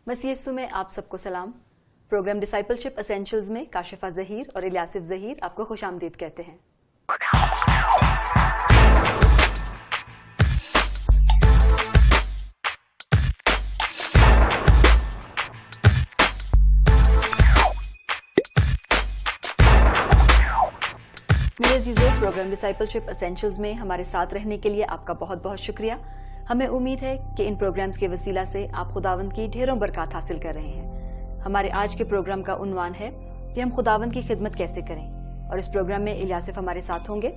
مسیح یسوع میں آپ سب کو سلام۔ پروگرام ڈسائپلشپ اسینشلز میں کاشفہ ظہیر اور الیاسف ظہیر آپ کو خوش آمدید کہتے ہیں۔ میرے عزیزو، پروگرام ڈسائپلشپ اسینشلز میں ہمارے ساتھ رہنے کے لیے آپ کا بہت بہت شکریہ۔ ہمیں امید ہے کہ ان پروگرامز کے وسیلہ سے آپ خداوند کی ڈھیروں برکات حاصل کر رہے ہیں۔ ہمارے آج کے پروگرام کا عنوان ہے کہ ہم خداوند کی خدمت کیسے کریں، اور اس پروگرام میں الیاسف ہمارے ساتھ ہوں گے۔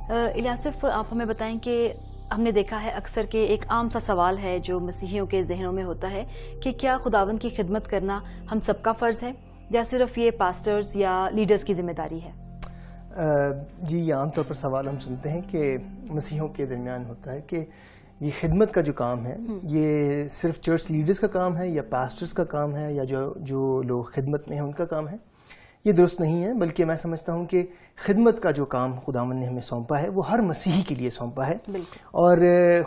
الیاسف، آپ ہمیں بتائیں کہ ہم نے دیکھا ہے اکثر کہ ایک عام سا سوال ہے جو مسیحیوں کے ذہنوں میں ہوتا ہے کہ کیا خداوند کی خدمت کرنا ہم سب کا فرض ہے یا صرف یہ پاسٹرز یا لیڈرز کی ذمہ داری ہے؟ جی، یہ عام طور پر سوال ہم سنتے ہیں کہ مسیحیوں کے درمیان ہوتا ہے کہ یہ خدمت کا جو کام ہے یہ صرف چرچ لیڈرز کا کام ہے یا پاسٹرز کا کام ہے یا جو لوگ خدمت میں ہیں ان کا کام ہے۔ یہ درست نہیں ہے، بلکہ میں سمجھتا ہوں کہ خدمت کا جو کام خداوند نے ہمیں سونپا ہے وہ ہر مسیحی کے لیے سونپا ہے۔ اور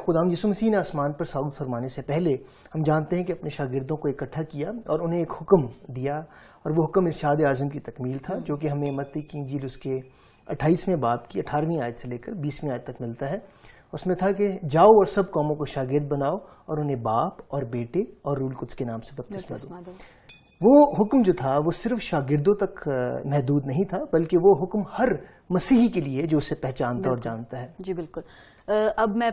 خداوند یسوع مسیح نے آسمان پر صعود فرمانے سے پہلے ہم جانتے ہیں کہ اپنے شاگردوں کو اکٹھا کیا اور انہیں ایک حکم دیا، اور وہ حکم ارشاد اعظم کی تکمیل تھا جو کہ ہمیں متی کی انجیل اس کے 28ویں باب کی 18ویں آیت سے لے کر 20ویں آیت تک ملتا ہے۔ اس میں تھا کہ جاؤ اور سب قوموں کو شاگرد بناؤ اور انہیں باپ اور بیٹے اور روح القدس کے نام سے بپتسمہ دو۔ وہ حکم جو تھا وہ صرف شاگردوں تک محدود نہیں تھا، بلکہ وہ حکم ہر مسیحی کے لیے جو اسے پہچانتا اور جانتا ہے۔ جی بالکل۔ اب میں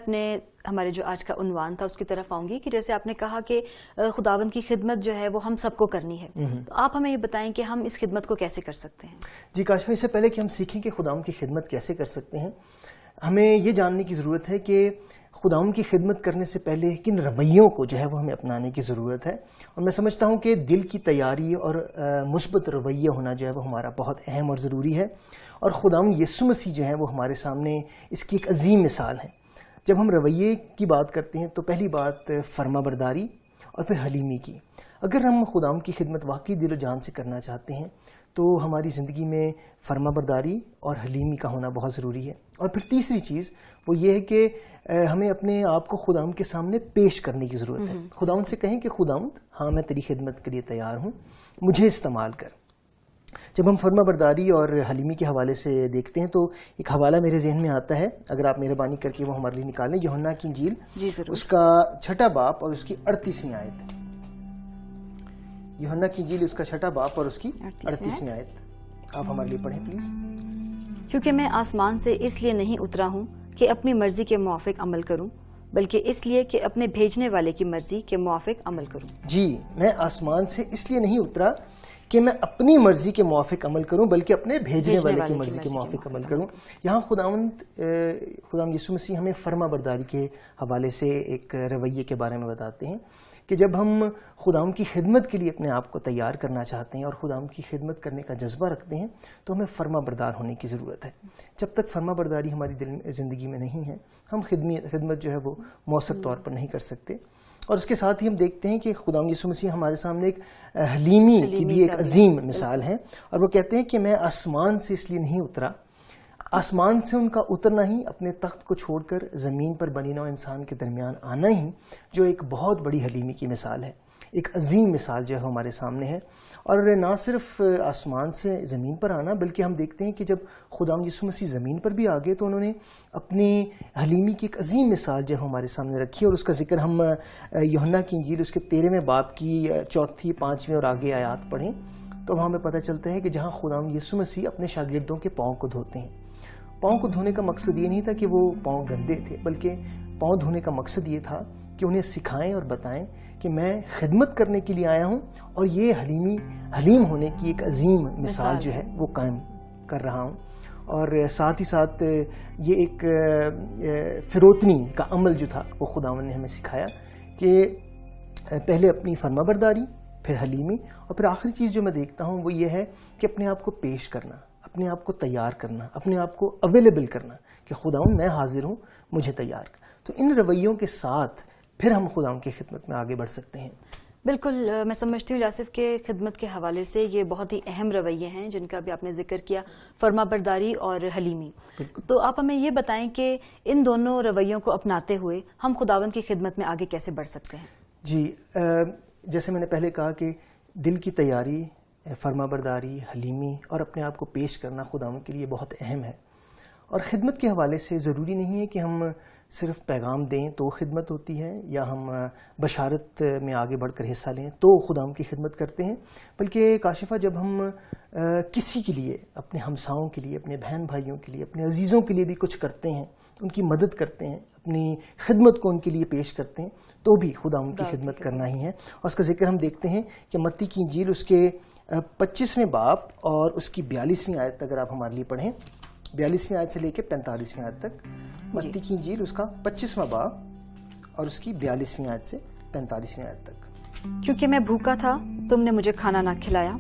ہمارے جو آج کا عنوان تھا اس کی طرف آؤں گی کہ جیسے آپ نے کہا کہ خداوند کی خدمت جو ہے وہ ہم سب کو کرنی ہے، تو آپ ہمیں یہ بتائیں کہ ہم اس خدمت کو کیسے کر سکتے ہیں؟ جی کاشفہ، اس سے پہلے کہ ہم سیکھیں کہ خداوند کی خدمت کیسے کر سکتے ہیں، ہمیں یہ جاننے کی ضرورت ہے کہ خداوند کی خدمت کرنے سے پہلے کن رویوں کو جو ہے وہ ہمیں اپنانے کی ضرورت ہے۔ اور میں سمجھتا ہوں کہ دل کی تیاری اور مثبت رویہ ہونا جو ہے وہ ہمارا بہت اہم اور ضروری ہے، اور خداوند یسوع مسیح جو ہے وہ ہمارے سامنے اس کی ایک عظیم مثال ہے۔ جب ہم رویے کی بات کرتے ہیں تو پہلی بات فرما برداری اور پھر حلیمی کی۔ اگر ہم خداوند کی خدمت واقعی دل و جان سے کرنا چاہتے ہیں تو ہماری زندگی میں فرما برداری اور حلیمی کا ہونا بہت ضروری ہے۔ اور پھر تیسری چیز وہ یہ ہے کہ ہمیں اپنے آپ کو خداوند کے سامنے پیش کرنے کی ضرورت ہے۔ خداوند سے کہیں کہ خداوند، ہاں میں تیری خدمت کے لیے تیار ہوں، مجھے استعمال کر۔ جب ہم فرما برداری اور حلیمی کے حوالے سے دیکھتے ہیں تو ایک حوالہ میرے ذہن میں آتا ہے، اگر آپ مہربانی کر کے وہ ہمارے لیے نکالیں۔ یوحنا کی انجیل اس کا 6 باب اور اس کی 38ویں آیت۔ یوحنا کی انجیل اس کا 6 باب اور اس کی 38ویں آیت آپ ہمارے لیے پڑھیں پلیز۔ کیونکہ میں آسمان سے اس لیے نہیں اترا ہوں کہ اپنی مرضی کے موافق عمل کروں، بلکہ اس لیے کہ اپنے بھیجنے والے کی مرضی کے موافق عمل کروں۔ جی، میں آسمان سے اس لیے نہیں اترا کہ میں اپنی مرضی کے موافق عمل کروں، بلکہ اپنے بھیجنے والے کی مرضی کے موافق عمل کروں۔ یہاں خداوند یسوع مسیح ہمیں فرما برداری کے حوالے سے ایک رویے کے بارے میں بتاتے ہیں کہ جب ہم خداوند کی خدمت کے لیے اپنے آپ کو تیار کرنا چاہتے ہیں اور خداوند کی خدمت کرنے کا جذبہ رکھتے ہیں تو ہمیں فرما بردار ہونے کی ضرورت ہے۔ جب تک فرما برداری ہماری زندگی میں نہیں ہے، ہم خدمت جو ہے وہ مؤثر طور پر نہیں کر سکتے۔ اور اس کے ساتھ ہی ہم دیکھتے ہیں کہ خداوند یسوع مسیح ہمارے سامنے ایک حلیمی کی بھی ایک عظیم مثال ہے، اور وہ کہتے ہیں کہ میں آسمان سے اس لیے نہیں اترا۔ آسمان سے ان کا اترنا ہی اپنے تخت کو چھوڑ کر زمین پر بنی نوع انسان کے درمیان آنا ہی جو ایک بہت بڑی حلیمی کی مثال ہے، ایک عظیم مثال جو ہے ہمارے سامنے ہے۔ اور نہ صرف آسمان سے زمین پر آنا، بلکہ ہم دیکھتے ہیں کہ جب خداوند یسوع مسیح زمین پر بھی آگے تو انہوں نے اپنی حلیمی کی ایک عظیم مثال جو ہے ہمارے سامنے رکھی، اور اس کا ذکر ہم یوحنا کی انجیل اس کے 13ویں باب کی 4، 5 اور آگے آیات پڑھیں تو وہاں ہمیں پتہ چلتا ہے کہ جہاں خداوند یسوع مسیح اپنے شاگردوں کے پاؤں کو دھوتے ہیں۔ پاؤں کو دھونے کا مقصد یہ نہیں تھا کہ وہ پاؤں گندے تھے، بلکہ پاؤں دھونے کا مقصد یہ تھا کہ انہیں سکھائیں اور بتائیں کہ میں خدمت کرنے کے لیے آیا ہوں، اور یہ حلیم ہونے کی ایک عظیم مثال جو ہے وہ قائم کر رہا ہوں۔ اور ساتھ ہی ساتھ یہ ایک فروتنی کا عمل جو تھا وہ خداوند نے ہمیں سکھایا کہ پہلے اپنی فرما برداری، پھر حلیمی، اور پھر آخری چیز جو میں دیکھتا ہوں وہ یہ ہے کہ اپنے آپ کو پیش کرنا، اپنے آپ کو تیار کرنا، اپنے آپ کو اویلیبل کرنا کہ خداوند میں حاضر ہوں، مجھے تیار کر۔ تو ان رویوں کے ساتھ پھر ہم خداوند کی خدمت میں آگے بڑھ سکتے ہیں۔ بالکل، میں سمجھتی ہوں الیاسف کے خدمت کے حوالے سے یہ بہت ہی اہم رویے ہیں جن کا بھی آپ نے ذکر کیا، فرما برداری اور حلیمی۔ تو آپ ہمیں یہ بتائیں کہ ان دونوں رویوں کو اپناتے ہوئے ہم خداوند کی خدمت میں آگے کیسے بڑھ سکتے ہیں؟ جی جیسے میں نے پہلے کہا کہ دل کی تیاری، فرما برداری، حلیمی اور اپنے آپ کو پیش کرنا خداوند کے لیے بہت اہم ہے. اور خدمت کے حوالے سے ضروری نہیں ہے کہ ہم صرف پیغام دیں تو خدمت ہوتی ہے، یا ہم بشارت میں آگے بڑھ کر حصہ لیں تو خداوند کی خدمت کرتے ہیں. بلکہ کاشفہ جب ہم کسی کے لیے، اپنے ہمساؤں کے لیے، اپنے بہن بھائیوں کے لیے، اپنے عزیزوں کے لیے بھی کچھ کرتے ہیں، ان کی مدد کرتے ہیں، اپنی خدمت کو ان کے لیے پیش کرتے ہیں، تو بھی خداوند کی خدمت کرنا ہی ہے. اور اس کا ذکر ہم دیکھتے ہیں کہ متی کی انجیل اس کے 25ویں باب اور اس کی 42ویں آیت اگر آپ ہمارے لیے پڑھیں، 42ویں آیت سے لے کے 45ویں آیت تک. متی کی انجیل اس کا 25واں باب اور اس کی 42ویں آیت سے 45ویں آیت تک. کیونکہ میں بھوکا تھا تم نے مجھے کھانا نہ کھلایا،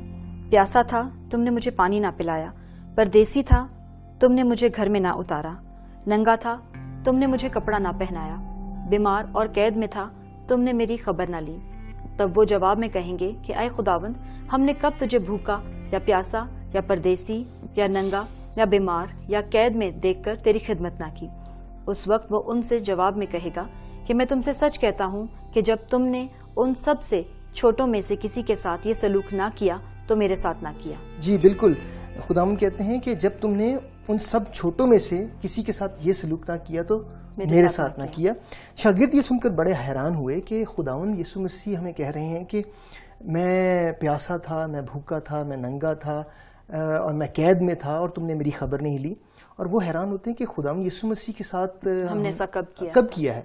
پیاسا تھا تم نے مجھے پانی نہ پلایا، پردیسی تھا تم نے مجھے گھر میں نہ اتارا، ننگا تھا تم نے مجھے کپڑا نہ پہنایا، بیمار اور قید میں تھا تم نے میری خبر نہ لی. تب وہ جواب میں کہیں گے کہ اے خداوند، ہم نے کب تجھے بھوکا یا پیاسا یا پردیسی یا ننگا یا بیمار یا قید میں دیکھ کر تیری خدمت نہ کی. اس وقت وہ ان سے جواب میں کہے گا کہ میں تم سے سچ کہتا ہوں کہ جب تم نے ان سب سے چھوٹوں میں سے کسی کے ساتھ یہ سلوک نہ کیا تو میرے ساتھ نہ کیا. جی بالکل، خداوند کہتے ہیں کہ جب تم نے ان سب چھوٹوں میں سے کسی کے ساتھ یہ سلوک نہ کیا تو میرے ساتھ نہ کیا. شاگرد یہ سن کر بڑے حیران ہوئے کہ خداوند یسوع مسیح ہمیں کہہ رہے ہیں کہ میں پیاسا تھا، میں بھوکا تھا، میں ننگا تھا اور میں قید میں تھا اور تم نے میری خبر نہیں لی. اور وہ حیران ہوتے ہیں کہ خداوند یسوع مسیح کے ساتھ ہم نے ایسا کب کیا ہے.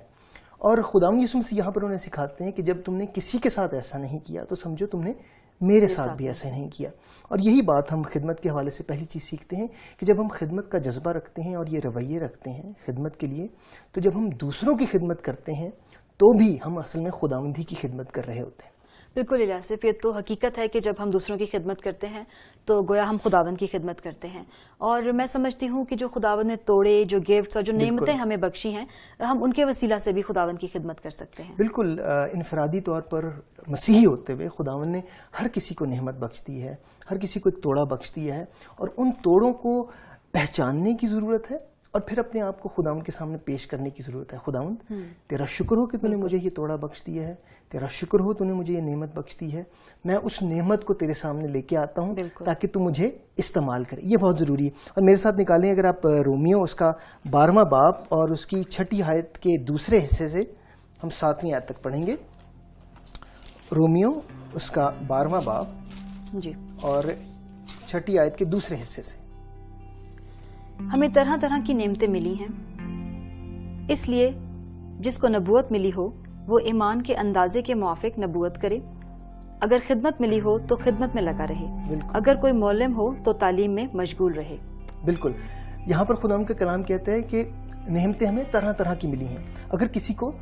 اور خداوند یسوع مسیح یہاں پر انہیں سکھاتے ہیں کہ جب تم نے کسی کے ساتھ ایسا نہیں کیا تو سمجھو تم نے میرے ساتھ بھی ایسا نہیں کیا. اور یہی بات ہم خدمت کے حوالے سے پہلی چیز سیکھتے ہیں کہ جب ہم خدمت کا جذبہ رکھتے ہیں اور یہ رویے رکھتے ہیں خدمت کے لیے، تو جب ہم دوسروں کی خدمت کرتے ہیں تو بھی ہم اصل میں خداوندی کی خدمت کر رہے ہوتے ہیں. بالکل الیاصف، یہ تو حقیقت ہے کہ جب ہم دوسروں کی خدمت کرتے ہیں تو گویا ہم خداوند کی خدمت کرتے ہیں. اور میں سمجھتی ہوں کہ جو خداوند نے توڑے، جو گفٹس اور جو نعمتیں ہمیں بخشی ہیں، ہم ان کے وسیلہ سے بھی خداوند کی خدمت کر سکتے ہیں. بالکل، انفرادی طور پر مسیحی ہوتے ہوئے خداوند نے ہر کسی کو نعمت بخش دی ہے، ہر کسی کو ایک توڑا بخش دیا ہے، اور ان توڑوں کو پہچاننے کی ضرورت ہے اور پھر اپنے آپ کو خداوند کے سامنے پیش کرنے کی ضرورت ہے. خداوند تیرا شکر ہو کہ تو نے مجھے یہ توڑا بخش دیا ہے، تیرا شکر ہو تو نے مجھے یہ نعمت بخش دی ہے، میں اس نعمت کو تیرے سامنے لے کے آتا ہوں تاکہ تو مجھے استعمال کرے. یہ بہت ضروری ہے. اور میرے ساتھ نکالیں اگر آپ رومیو اس کا 12واں باب اور اس کی 6 آیت کے دوسرے حصے سے ہم 7ویں آیت تک پڑھیں گے. رومیو اس کا 12واں باب جی اور 6 آیت کے دوسرے حصے سے. ہمیں طرح طرح کی نعمتیں ملی ہیں، اس لیے جس کو نبوت ملی ہو وہ ایمان کے اندازے کے موافق نبوت کرے. اگر خدمت ملی ہو تو خدمت میں لگا رہے، اگر کوئی معلم ہو تو تعلیم میں مشغول رہے. بالکل، یہاں پر خداوند کا کلام کہتا ہے کہ نعمتیں ہمیں طرح طرح کی ملی ہیں. اگر کسی کو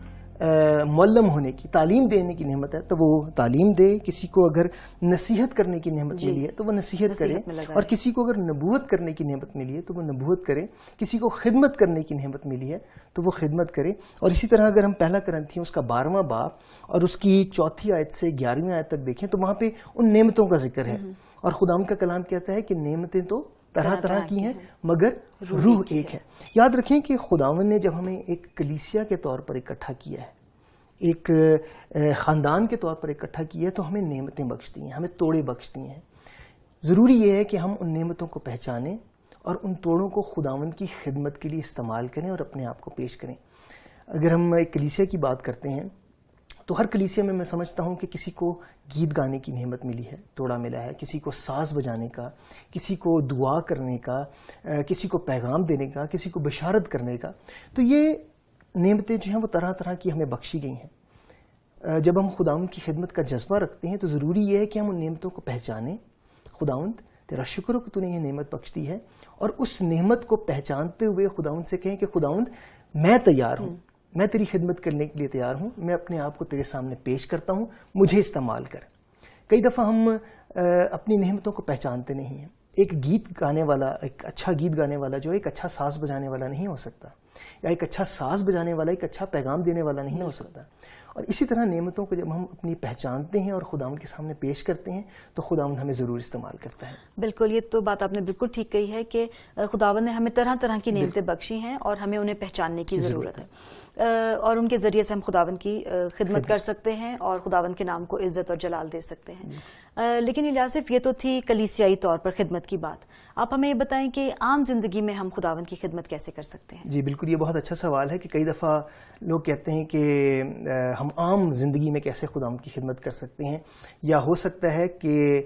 معلم ہونے کی، تعلیم دینے کی نعمت ہے تو وہ تعلیم دے. کسی کو اگر نصیحت کرنے کی نعمت ملی ہے تو وہ نصیحت کرے، اور کسی کو اگر نبوت کرنے کی نعمت ملی ہے تو وہ نبوت کرے. کسی کو خدمت کرنے کی نعمت ملی ہے تو وہ خدمت کرے. اور اسی طرح اگر ہم پہلا کرنتھیوں اس کا 12واں باب اور اس کی 4 آیت سے 11ویں آیت تک دیکھیں تو وہاں پہ ان نعمتوں کا ذکر ہے. اور خداوند کا کلام کہتا ہے کہ نعمتیں تو طرح طرح کی ہیں مگر روح ایک ہے. یاد رکھیں کہ خداوند نے جب ہمیں ایک کلیسیا کے طور پر اکٹھا کیا ہے، ایک خاندان کے طور پر اکٹھا کیا ہے، تو ہمیں نعمتیں بخش دی ہیں، ہمیں توڑے بخش دیے ہیں. ضروری یہ ہے کہ ہم ان نعمتوں کو پہچانیں اور ان توڑوں کو خداوند کی خدمت کے لیے استعمال کریں اور اپنے آپ کو پیش کریں. اگر ہم ایک کلیسیا کی بات کرتے ہیں تو ہر کلیسیا میں سمجھتا ہوں کہ کسی کو گیت گانے کی نعمت ملی ہے، توڑا ملا ہے، کسی کو ساز بجانے کا، کسی کو دعا کرنے کا، کسی کو پیغام دینے کا، کسی کو بشارت کرنے کا. تو یہ نعمتیں جو ہیں وہ طرح طرح کی ہمیں بخشی گئی ہیں. جب ہم خداوند کی خدمت کا جذبہ رکھتے ہیں تو ضروری یہ ہے کہ ہم ان نعمتوں کو پہچانیں. خداوند تیرا شکر ہو کہ تو نے یہ نعمت بخش دی ہے، اور اس نعمت کو پہچانتے ہوئے خداوند سے کہیں کہ خداوند میں تیار ہوں، میں تیری خدمت کرنے کے لیے تیار ہوں، میں اپنے آپ کو تیرے سامنے پیش کرتا ہوں، مجھے استعمال کر. کئی دفعہ ہم اپنی نعمتوں کو پہچانتے نہیں ہیں. ایک گیت گانے والا، ایک اچھا گیت گانے والا جو ایک اچھا ساز بجانے والا نہیں ہو سکتا، یا ایک اچھا ساز بجانے والا ایک اچھا پیغام دینے والا نہیں ہو سکتا. اور اسی طرح نعمتوں کو جب ہم اپنی پہچانتے ہیں اور خداوند کے سامنے پیش کرتے ہیں تو خداوند ہمیں ضرور استعمال کرتا ہے. بالکل، یہ تو بات آپ نے بالکل ٹھیک کہی ہے کہ خداوند نے ہمیں طرح طرح کی نعمتیں بخشی ہیں اور ہمیں انہیں پہچاننے کی ضرورت ہے. اور ان کے ذریعے سے ہم خداوند کی خدمت کر سکتے ہیں اور خداوند کے نام کو عزت اور جلال دے سکتے ہیں. لیکن الیاسف یہ تو تھی کلیسیائی طور پر خدمت کی بات. آپ ہمیں یہ بتائیں کہ عام زندگی میں ہم خداوند کی خدمت کیسے کر سکتے ہیں؟ جی بالکل، یہ بہت اچھا سوال ہے کہ کئی دفعہ لوگ کہتے ہیں کہ ہم عام زندگی میں کیسے خداوند کی خدمت کر سکتے ہیں، یا ہو سکتا ہے کہ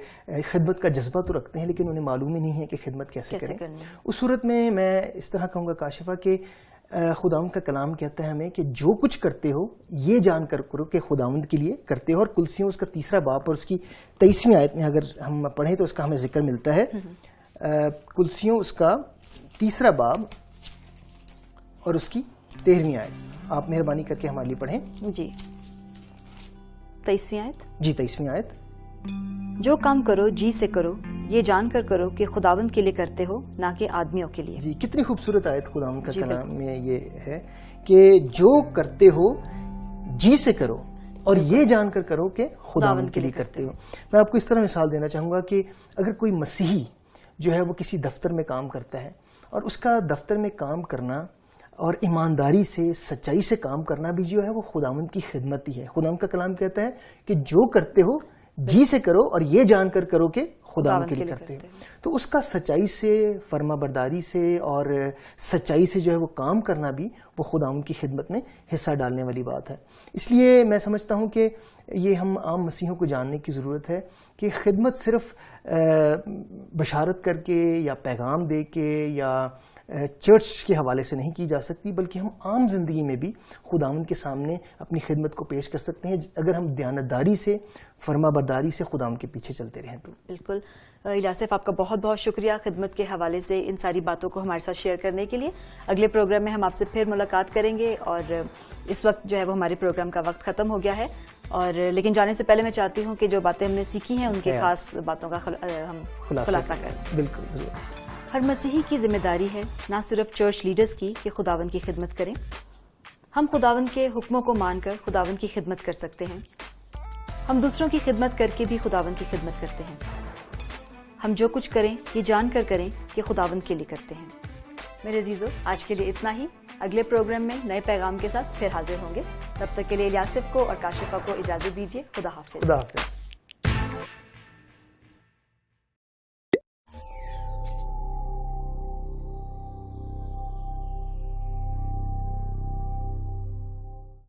خدمت کا جذبہ تو رکھتے ہیں لیکن انہیں معلوم ہی نہیں ہے کہ خدمت کیسے کریں. اس صورت میں اس طرح کہوں گا کاشفہ کہ خداوند کا کلام کہتا ہے ہمیں کہ جو کچھ کرتے ہو یہ جان کر کرو کہ خداوند کے لیے کرتے ہو. اور کلسیوں اس کا 3 باب اور اس کی 23ویں آیت میں اگر ہم پڑھیں تو اس کا ہمیں ذکر ملتا ہے. کلسیوں اس کا 3 باب اور اس کی 13ویں آیت. آپ مہربانی کر کے ہمارے لیے پڑھیں. جی 23ویں آیت. جی 23ویں آیت. جو کام کرو جی سے کرو، یہ جان کر کرو کہ خداوند کے لیے کرتے ہو نہ کہ آدمیوں کے لیے. جی کتنی خوبصورت آیت خداوند کا کلام میں یہ ہے کہ جو کرتے ہو جی سے کرو اور یہ جان کر کرو کہ خداوند کے لیے کرتے ہو. میں آپ کو اس طرح مثال دینا چاہوں گا کہ اگر کوئی مسیحی جو ہے وہ کسی دفتر میں کام کرتا ہے اور اس کا دفتر میں کام کرنا اور ایمانداری سے سچائی سے کام کرنا بھی جو ہے وہ خداوند کی خدمت ہی ہے. خداوند کا کلام کہتا ہے کہ جو کرتے ہو جی سے کرو اور یہ جان کر کرو کہ خداوند کے لیے کرتے ہو. تو اس کا سچائی سے، فرما برداری سے اور سچائی سے جو ہے وہ کام کرنا بھی وہ خداوند کی خدمت میں حصہ ڈالنے والی بات ہے. اس لیے میں سمجھتا ہوں کہ یہ ہم عام مسیحیوں کو جاننے کی ضرورت ہے کہ خدمت صرف بشارت کر کے یا پیغام دے کے یا چرچ کے حوالے سے نہیں کی جا سکتی، بلکہ ہم عام زندگی میں بھی خداوند کے سامنے اپنی خدمت کو پیش کر سکتے ہیں اگر ہم دیانتداری سے، فرما برداری سے خداوند کے پیچھے چلتے رہیں تو. بالکل. الیاسف آپ کا بہت بہت شکریہ خدمت کے حوالے سے ان ساری باتوں کو ہمارے ساتھ شیئر کرنے کے لیے. اگلے پروگرام میں ہم آپ سے پھر ملاقات کریں گے اور اس وقت جو ہے وہ ہمارے پروگرام کا وقت ختم ہو گیا ہے. اور لیکن جانے سے پہلے میں چاہتی ہوں کہ جو باتیں ہم نے سیکھی ہیں ان کے خاص باتوں کا ہم خلاصہ کریں. بالکل ضرور. ہر مسیحی کی ذمہ داری ہے نہ صرف چرچ لیڈرز کی کہ خداوند کی خدمت کریں. ہم خداوند کے حکموں کو مان کر خداوند کی خدمت کر سکتے ہیں. ہم دوسروں کی خدمت کر کے بھی خداوند کی خدمت کرتے ہیں. ہم جو کچھ کریں یہ جان کر کریں کہ خداوند کے لیے کرتے ہیں. میرے عزیزو، آج کے لیے اتنا ہی. اگلے پروگرام میں نئے پیغام کے ساتھ پھر حاضر ہوں گے. تب تک کے لیے الیاسف کو اور کاشفہ کو اجازت دیجیے. خدا حافظ. خدا حافظ.